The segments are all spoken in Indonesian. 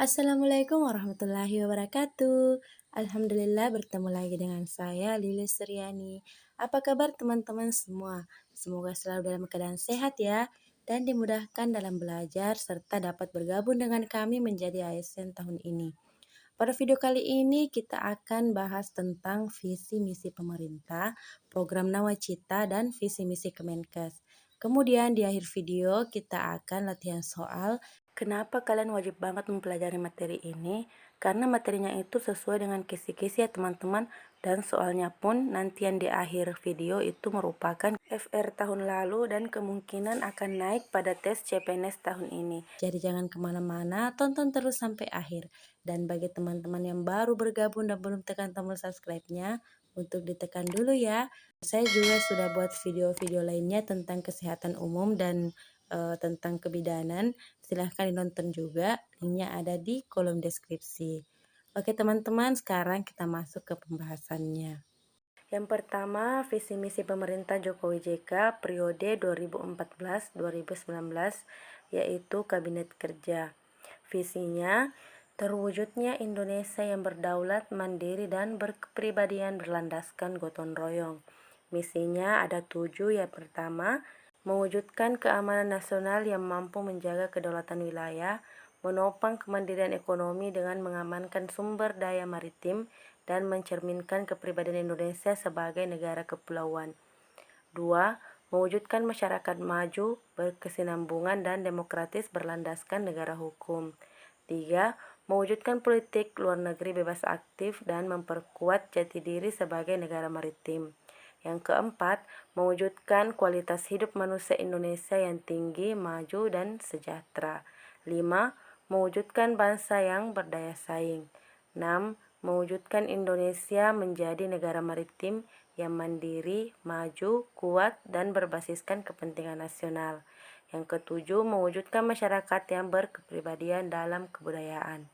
Assalamualaikum warahmatullahi wabarakatuh. Alhamdulillah bertemu lagi dengan saya Lilis Suryani. Apa kabar teman-teman semua? Semoga selalu dalam keadaan sehat ya dan dimudahkan dalam belajar serta dapat bergabung dengan kami menjadi ASN tahun ini. Pada video kali ini kita akan bahas tentang visi misi pemerintah, program Nawacita dan visi misi Kemenkes. Kemudian di akhir video kita akan latihan soal. Kenapa kalian wajib banget mempelajari materi ini? Karena materinya itu sesuai dengan kisi-kisi ya teman-teman, dan soalnya pun nantian di akhir video itu merupakan FR tahun lalu dan kemungkinan akan naik pada tes CPNS tahun ini. Jadi jangan kemana-mana, tonton terus sampai akhir. Dan bagi teman-teman yang baru bergabung dan belum tekan tombol subscribe-nya, untuk ditekan dulu ya. Saya juga sudah buat video-video lainnya tentang kesehatan umum dan tentang kebidanan. Silahkan ditonton juga, linknya ada di kolom deskripsi. Oke teman-teman, sekarang kita masuk ke pembahasannya. Yang pertama, visi misi pemerintah Jokowi JK periode 2014-2019, yaitu Kabinet Kerja. Visinya, terwujudnya Indonesia yang berdaulat, mandiri, dan berkepribadian berlandaskan gotong royong. Misinya ada 7, yang pertama, mewujudkan keamanan nasional yang mampu menjaga kedaulatan wilayah, menopang kemandirian ekonomi dengan mengamankan sumber daya maritim, dan mencerminkan kepribadian Indonesia sebagai negara kepulauan. 2. Mewujudkan masyarakat maju, berkesinambungan, dan demokratis berlandaskan negara hukum. 3. Mewujudkan politik luar negeri bebas aktif dan memperkuat jati diri sebagai negara maritim. Yang keempat, mewujudkan kualitas hidup manusia Indonesia yang tinggi, maju, dan sejahtera. 5. Mewujudkan bangsa yang berdaya saing. 6. Mewujudkan Indonesia menjadi negara maritim yang mandiri, maju, kuat, dan berbasiskan kepentingan nasional. Yang ketujuh, mewujudkan masyarakat yang berkepribadian dalam kebudayaan.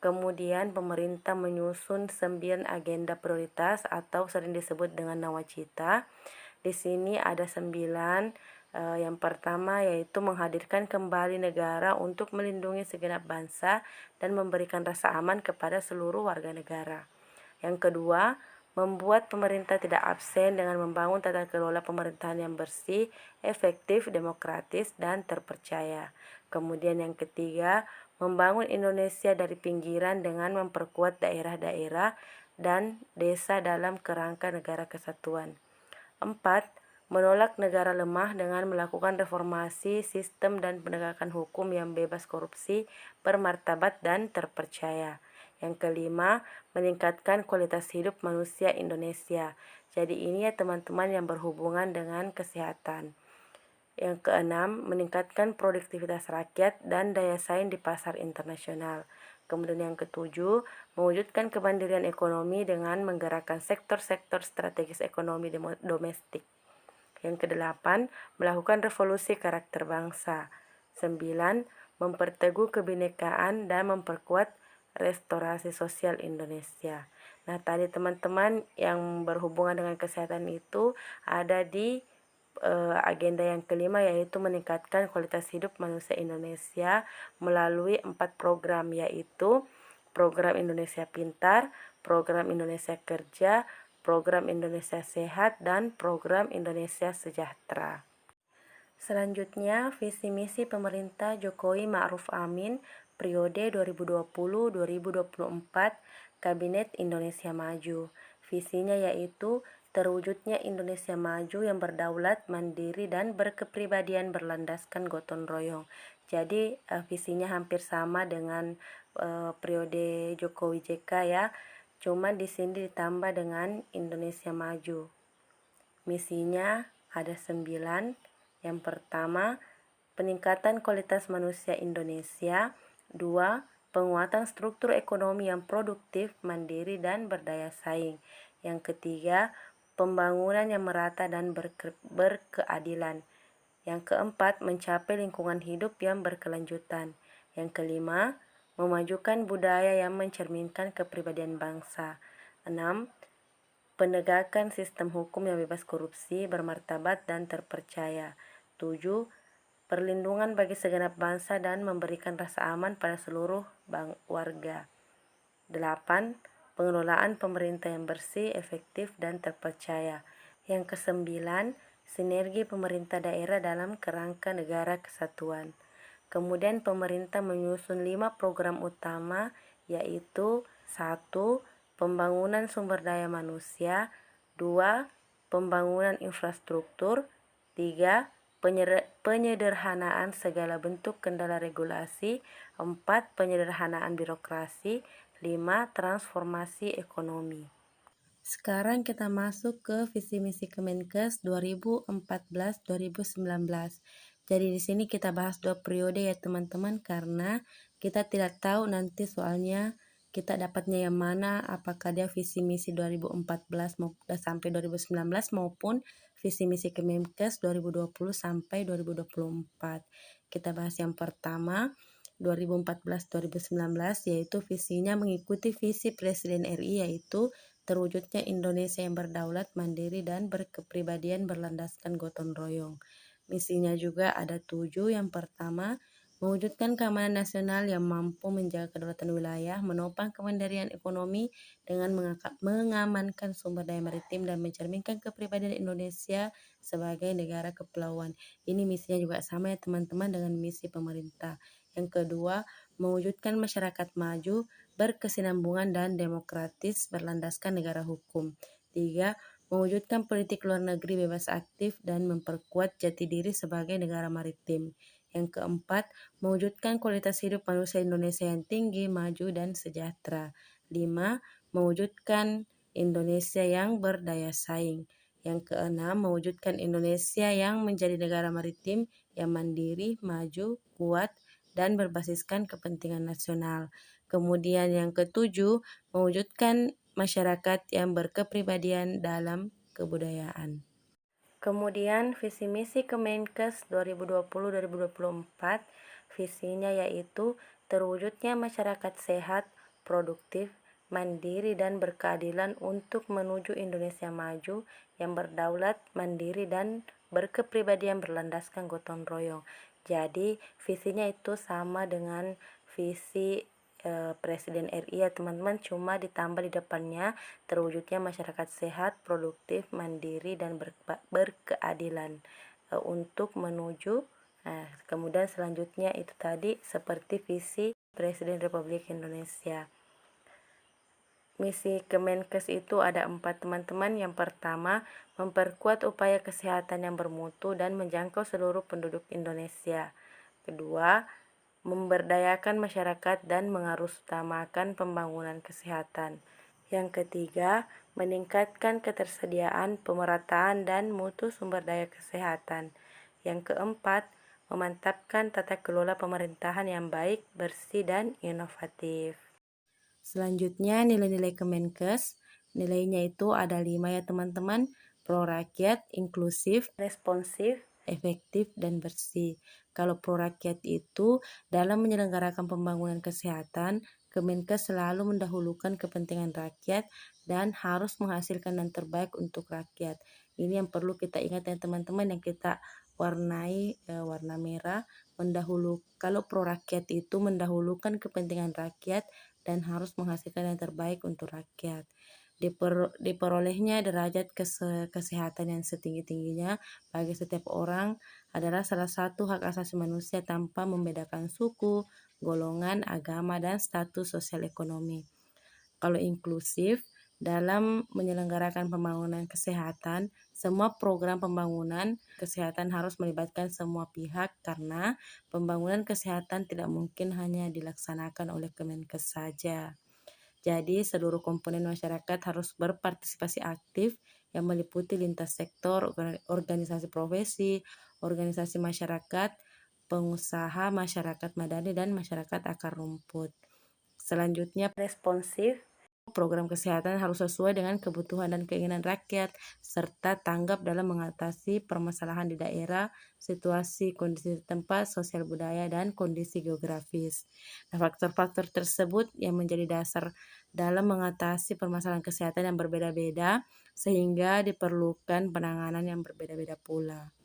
Kemudian pemerintah menyusun 9 agenda prioritas atau sering disebut dengan nawacita. Di sini ada 9. Yang pertama yaitu menghadirkan kembali negara untuk melindungi segenap bangsa dan memberikan rasa aman kepada seluruh warga negara. Yang kedua, membuat pemerintah tidak absen dengan membangun tata kelola pemerintahan yang bersih, efektif, demokratis, dan terpercaya. Kemudian yang ketiga, membangun Indonesia dari pinggiran dengan memperkuat daerah-daerah dan desa dalam kerangka negara kesatuan. 4. Menolak negara lemah dengan melakukan reformasi sistem dan penegakan hukum yang bebas korupsi, bermartabat, dan terpercaya. Yang kelima, meningkatkan kualitas hidup manusia Indonesia. Jadi ini ya teman-teman yang berhubungan dengan kesehatan. Yang keenam, meningkatkan produktivitas rakyat dan daya saing di pasar internasional. Kemudian yang ketujuh, mewujudkan kemandirian ekonomi dengan menggerakkan sektor-sektor strategis ekonomi domestik. Yang kedelapan, melakukan revolusi karakter bangsa. 9. Memperteguh kebinekaan dan memperkuat restorasi sosial Indonesia. Nah, tadi teman-teman yang berhubungan dengan kesehatan itu ada di agenda yang kelima, yaitu meningkatkan kualitas hidup manusia Indonesia melalui 4 program, yaitu program Indonesia Pintar, program Indonesia Kerja, program Indonesia Sehat, dan program Indonesia Sejahtera. Selanjutnya, visi misi pemerintah Jokowi Ma'ruf Amin periode 2020-2024 Kabinet Indonesia Maju. Visinya yaitu terwujudnya Indonesia maju yang berdaulat, mandiri, dan berkepribadian berlandaskan gotong royong. Jadi visinya hampir sama dengan periode Jokowi JK ya. Cuma di sini ditambah dengan Indonesia maju. Misinya ada 9. Yang pertama, peningkatan kualitas manusia Indonesia. 2. Penguatan struktur ekonomi yang produktif, mandiri, dan berdaya saing. Yang ketiga, pembangunan yang merata dan berkeadilan. Yang keempat, mencapai lingkungan hidup yang berkelanjutan. Yang kelima, memajukan budaya yang mencerminkan kepribadian bangsa. 6. Penegakan sistem hukum yang bebas korupsi, bermartabat, dan terpercaya. 7. perlindungan bagi segenap bangsa dan memberikan rasa aman pada seluruh warga. 8. Pengelolaan pemerintah yang bersih, efektif, dan terpercaya. Yang kesembilan, sinergi pemerintah daerah dalam kerangka negara kesatuan. Kemudian pemerintah menyusun 5 program utama, yaitu 1. Pembangunan sumber daya manusia. 2. Pembangunan infrastruktur. 3. Penyederhanaan segala bentuk kendala regulasi. 4. Penyederhanaan birokrasi. 5. Transformasi ekonomi. Sekarang kita masuk ke visi misi Kemenkes 2014-2019. Jadi di sini kita bahas 2 periode ya teman-teman, karena kita tidak tahu nanti soalnya kita dapatnya yang mana, apakah dia visi misi 2014 sampai 2019 maupun visi misi Kemenkes 2020 sampai 2024. Kita bahas yang pertama 2014-2019, yaitu visinya mengikuti visi Presiden RI, yaitu terwujudnya Indonesia yang berdaulat, mandiri, dan berkepribadian berlandaskan gotong royong. Misinya juga ada 7. Yang pertama, mewujudkan keamanan nasional yang mampu menjaga kedaulatan wilayah, menopang kemandirian ekonomi dengan mengamankan sumber daya maritim dan mencerminkan kepribadian Indonesia sebagai negara kepulauan. Ini misinya juga sama ya teman-teman dengan misi pemerintah. Yang kedua, mewujudkan masyarakat maju, berkesinambungan dan demokratis berlandaskan negara hukum. 3. Mewujudkan politik luar negeri bebas aktif dan memperkuat jati diri sebagai negara maritim. Yang keempat, mewujudkan kualitas hidup manusia Indonesia yang tinggi, maju, dan sejahtera. 5. Mewujudkan Indonesia yang berdaya saing. Yang keenam, mewujudkan Indonesia yang menjadi negara maritim yang mandiri, maju, kuat, dan berbasiskan kepentingan nasional. Kemudian yang ketujuh, mewujudkan masyarakat yang berkepribadian dalam kebudayaan. Kemudian visi misi Kemenkes 2020-2024, visinya yaitu terwujudnya masyarakat sehat, produktif, mandiri, dan berkeadilan untuk menuju Indonesia maju yang berdaulat, mandiri, dan berkepribadian berlandaskan gotong royong. Jadi visinya itu sama dengan visi Presiden RI ya teman-teman, cuma ditambah di depannya terwujudnya masyarakat sehat, produktif, mandiri, dan berkeadilan untuk menuju. Nah, kemudian selanjutnya itu tadi seperti visi Presiden Republik Indonesia. Misi Kemenkes itu ada 4 teman-teman. Yang pertama, memperkuat upaya kesehatan yang bermutu dan menjangkau seluruh penduduk Indonesia. Kedua, memberdayakan masyarakat dan mengarusutamakan pembangunan kesehatan. Yang ketiga, meningkatkan ketersediaan, pemerataan, dan mutu sumber daya kesehatan. Yang keempat, memantapkan tata kelola pemerintahan yang baik, bersih, dan inovatif. Selanjutnya nilai-nilai Kemenkes. Nilainya itu ada 5 ya teman-teman. Pro rakyat, inklusif, responsif, efektif, dan bersih. Kalau pro rakyat itu dalam menyelenggarakan pembangunan kesehatan, Kemenkes selalu mendahulukan kepentingan rakyat dan harus menghasilkan yang terbaik untuk rakyat. Ini yang perlu kita ingat ya teman-teman, yang kita warnai warna merah. Kalau pro rakyat itu mendahulukan kepentingan rakyat dan harus menghasilkan yang terbaik untuk rakyat. Diperolehnya derajat kesehatan yang setinggi-tingginya bagi setiap orang adalah salah satu hak asasi manusia tanpa membedakan suku, golongan, agama, dan status sosial ekonomi. Kalau inklusif, dalam menyelenggarakan pembangunan kesehatan, semua program pembangunan kesehatan harus melibatkan semua pihak karena pembangunan kesehatan tidak mungkin hanya dilaksanakan oleh Kemenkes saja. Jadi seluruh komponen masyarakat harus berpartisipasi aktif yang meliputi lintas sektor, organisasi profesi, organisasi masyarakat, pengusaha, masyarakat madani, dan masyarakat akar rumput. Selanjutnya responsif. Program kesehatan harus sesuai dengan kebutuhan dan keinginan rakyat, serta tanggap dalam mengatasi permasalahan di daerah, situasi, kondisi tempat, sosial budaya, dan kondisi geografis. Nah, faktor-faktor tersebut yang menjadi dasar dalam mengatasi permasalahan kesehatan yang berbeda-beda, sehingga diperlukan penanganan yang berbeda-beda pula.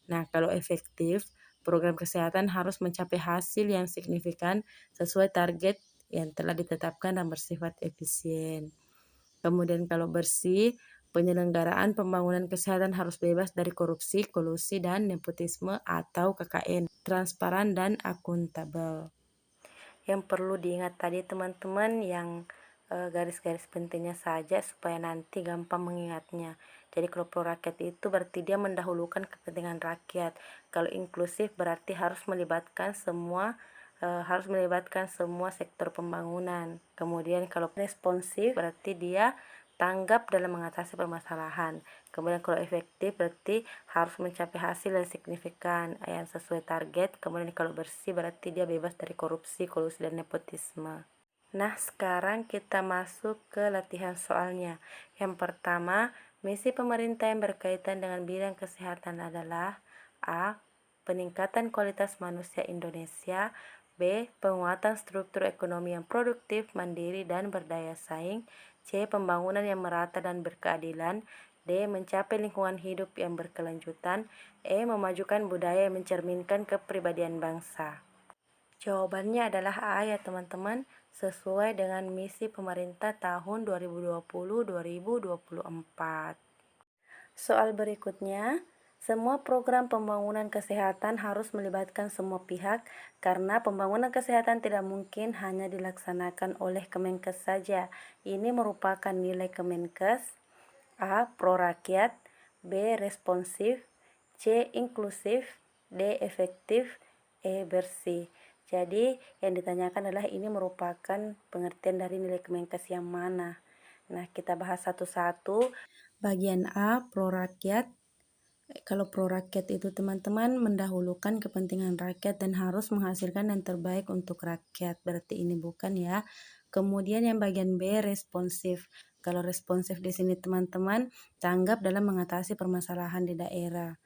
Nah, kalau efektif, program kesehatan harus mencapai hasil yang signifikan sesuai target yang telah ditetapkan dan bersifat efisien. Kemudian kalau bersih, penyelenggaraan pembangunan kesehatan harus bebas dari korupsi, kolusi, dan nepotisme atau KKN, transparan dan akuntabel. Yang perlu diingat tadi teman-teman yang garis-garis pentingnya saja supaya nanti gampang mengingatnya. Jadi kalau pro rakyat itu berarti dia mendahulukan kepentingan rakyat. Kalau inklusif berarti harus melibatkan semua sektor pembangunan. Kemudian kalau responsif berarti dia tanggap dalam mengatasi permasalahan. Kemudian kalau efektif berarti harus mencapai hasil yang signifikan yang sesuai target. Kemudian kalau bersih berarti dia bebas dari korupsi, kolusi, dan nepotisme. Nah, sekarang kita masuk ke latihan soalnya. Yang pertama, misi pemerintah yang berkaitan dengan bidang kesehatan adalah A. Peningkatan kualitas manusia Indonesia. B. Penguatan struktur ekonomi yang produktif, mandiri, dan berdaya saing. C. Pembangunan yang merata dan berkeadilan. D. Mencapai lingkungan hidup yang berkelanjutan. E. Memajukan budaya yang mencerminkan kepribadian bangsa. Jawabannya adalah A ya teman-teman, sesuai dengan misi pemerintah tahun 2020-2024. Soal berikutnya, semua program pembangunan kesehatan harus melibatkan semua pihak karena pembangunan kesehatan tidak mungkin hanya dilaksanakan oleh Kemenkes saja. Ini merupakan nilai Kemenkes. A. Pro rakyat. B. Responsif. C. Inklusif. D. Efektif. E. Bersih. Jadi yang ditanyakan adalah ini merupakan pengertian dari nilai Kemenkes yang mana. Nah, kita bahas satu-satu. Bagian A, pro rakyat. Kalau pro rakyat itu teman-teman mendahulukan kepentingan rakyat dan harus menghasilkan yang terbaik untuk rakyat. Berarti ini bukan ya. Kemudian yang bagian B, responsif. Kalau responsif di sini teman-teman tanggap dalam mengatasi permasalahan di daerah.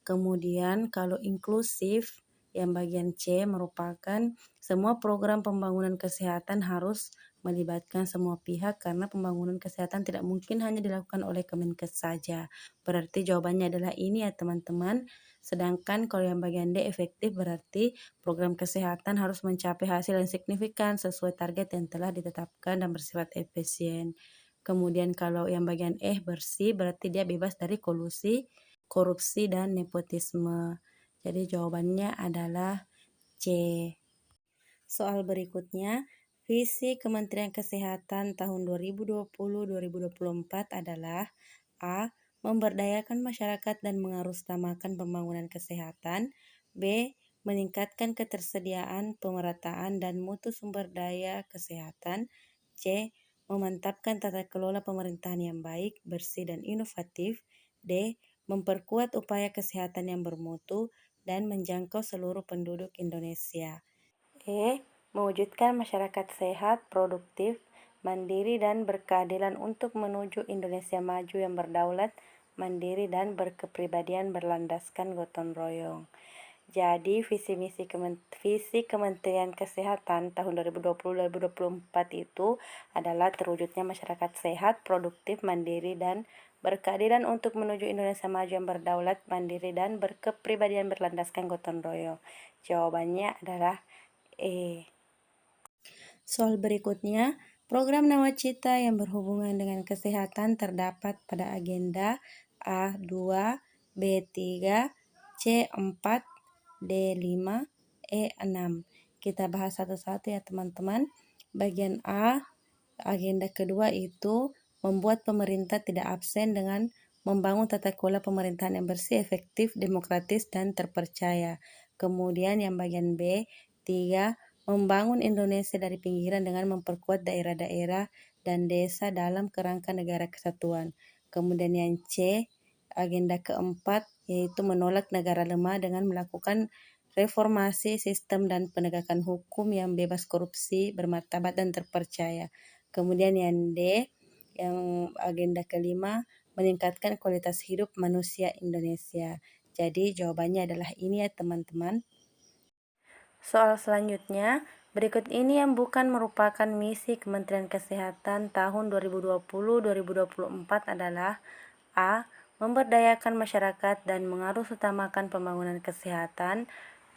Kemudian kalau inklusif yang bagian C merupakan semua program pembangunan kesehatan harus melibatkan semua pihak karena pembangunan kesehatan tidak mungkin hanya dilakukan oleh Kemenkes saja. Berarti jawabannya adalah ini ya teman-teman. Sedangkan kalau yang bagian D efektif berarti program kesehatan harus mencapai hasil yang signifikan sesuai target yang telah ditetapkan dan bersifat efisien. Kemudian kalau yang bagian E bersih berarti dia bebas dari kolusi, korupsi, dan nepotisme. Jadi jawabannya adalah C. Soal berikutnya, visi Kementerian Kesehatan tahun 2020-2024 adalah A. Memberdayakan masyarakat dan mengarusutamakan pembangunan kesehatan. B. Meningkatkan ketersediaan, pemerataan, dan mutu sumber daya kesehatan. C. Memantapkan tata kelola pemerintahan yang baik, bersih, dan inovatif. D. Memperkuat upaya kesehatan yang bermutu dan menjangkau seluruh penduduk Indonesia. E. Mewujudkan masyarakat sehat, produktif, mandiri, dan berkeadilan untuk menuju Indonesia maju yang berdaulat, mandiri, dan berkepribadian berlandaskan gotong royong. Jadi visi Kementerian Kesehatan tahun 2020-2024 itu adalah terwujudnya masyarakat sehat, produktif, mandiri, dan berkeadilan untuk menuju Indonesia maju yang berdaulat, mandiri, dan berkepribadian berlandaskan gotong royong. Jawabannya adalah E. Soal berikutnya, program Nawacita yang berhubungan dengan kesehatan terdapat pada agenda A2, B3, C4, D5, E6. Kita bahas satu-satu ya teman-teman. Bagian A, agenda kedua itu membuat pemerintah tidak absen dengan membangun tata kelola pemerintahan yang bersih, efektif, demokratis, dan terpercaya. Kemudian yang bagian B, 3, membangun Indonesia dari pinggiran dengan memperkuat daerah-daerah dan desa dalam kerangka negara kesatuan. Kemudian yang C, agenda keempat, yaitu menolak negara lemah dengan melakukan reformasi sistem dan penegakan hukum yang bebas korupsi, bermartabat, dan terpercaya. Kemudian yang D, yang agenda kelima, meningkatkan kualitas hidup manusia Indonesia. Jadi jawabannya adalah ini ya teman-teman. Soal selanjutnya, berikut ini yang bukan merupakan misi Kementerian Kesehatan tahun 2020-2024 adalah A. Memberdayakan masyarakat dan mengarusutamakan pembangunan kesehatan.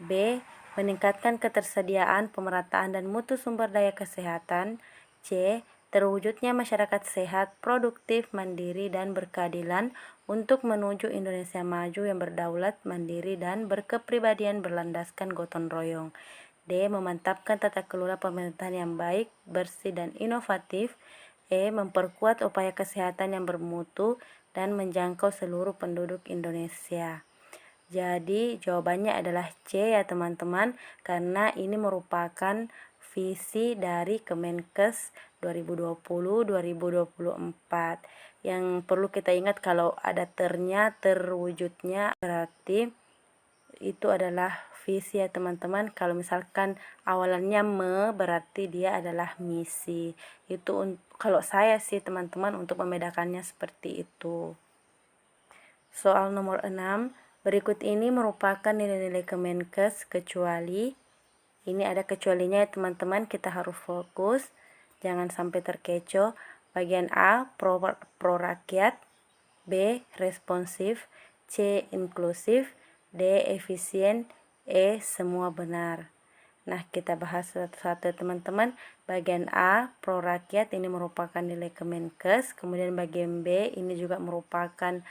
B. Meningkatkan ketersediaan, pemerataan, dan mutu sumber daya kesehatan. C. Terwujudnya masyarakat sehat, produktif, mandiri, dan berkeadilan untuk menuju Indonesia maju yang berdaulat, mandiri, dan berkepribadian berlandaskan gotong royong. D. Memantapkan tata kelola pemerintahan yang baik, bersih, dan inovatif. E. Memperkuat upaya kesehatan yang bermutu dan menjangkau seluruh penduduk Indonesia. Jadi jawabannya adalah C ya teman-teman, karena ini merupakan visi dari Kemenkes 2020-2024. Yang perlu kita ingat kalau ada terwujudnya berarti itu adalah visi ya teman-teman. Kalau misalkan awalannya berarti dia adalah misi. Itu kalau saya sih teman-teman untuk membedakannya seperti itu. Soal nomor 6. Berikut ini merupakan nilai-nilai Kemenkes kecuali. Ini ada kecualinya ya teman-teman, kita harus fokus. Jangan sampai terkecoh. Bagian A, pro rakyat. B, responsif. C, inklusif. D, efisien. E, semua benar. Nah, kita bahas satu-satu teman-teman. Bagian A, pro rakyat, ini merupakan nilai Kemenkes. Kemudian bagian B, ini juga merupakan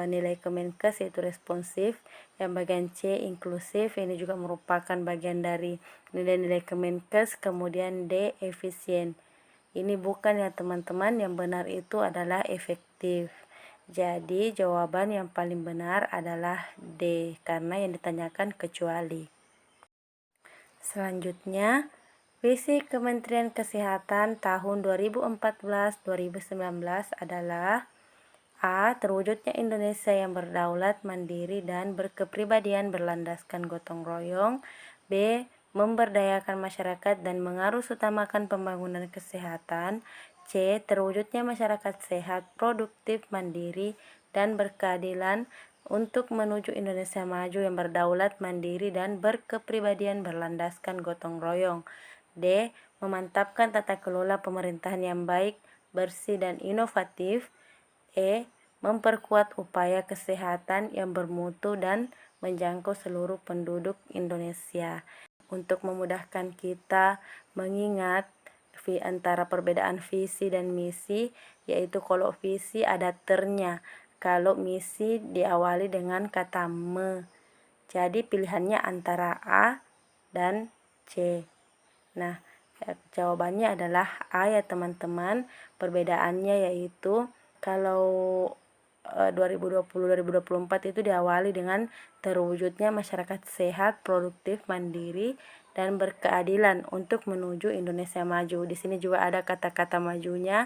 nilai Kemenkes, yaitu responsif. Yang bagian C, inklusif, ini juga merupakan bagian dari nilai-nilai Kemenkes. Kemudian D, efisien. Ini bukan ya teman-teman, yang benar itu adalah efektif. Jadi jawaban yang paling benar adalah D, karena yang ditanyakan kecuali. Selanjutnya, visi Kementerian Kesehatan tahun 2014-2019 adalah A. Terwujudnya Indonesia yang berdaulat, mandiri, dan berkepribadian berlandaskan gotong royong. B. Memberdayakan masyarakat dan mengarusutamakan pembangunan kesehatan. C. Terwujudnya masyarakat sehat, produktif, mandiri, dan berkeadilan untuk menuju Indonesia maju yang berdaulat, mandiri, dan berkepribadian berlandaskan gotong royong. D. Memantapkan tata kelola pemerintahan yang baik, bersih, dan inovatif. E. Memperkuat upaya kesehatan yang bermutu dan menjangkau seluruh penduduk Indonesia. Untuk memudahkan kita mengingat antara perbedaan visi dan misi, yaitu kalau visi ada ternya, kalau misi diawali dengan kata me. Jadi pilihannya antara A dan C. Nah, jawabannya adalah A ya teman-teman. Perbedaannya yaitu kalau 2020-2024 itu diawali dengan terwujudnya masyarakat sehat, produktif, mandiri, dan berkeadilan untuk menuju Indonesia maju. Di sini juga ada kata-kata majunya,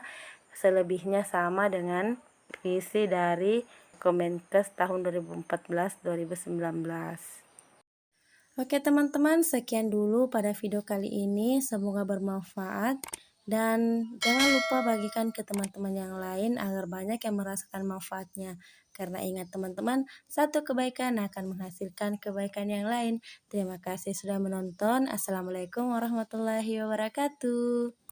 selebihnya sama dengan visi dari Kemenkes tahun 2014-2019. Oke teman-teman, sekian dulu pada video kali ini, semoga bermanfaat. Dan jangan lupa bagikan ke teman-teman yang lain agar banyak yang merasakan manfaatnya. Karena ingat teman-teman, satu kebaikan akan menghasilkan kebaikan yang lain. Terima kasih sudah menonton. Assalamualaikum warahmatullahi wabarakatuh.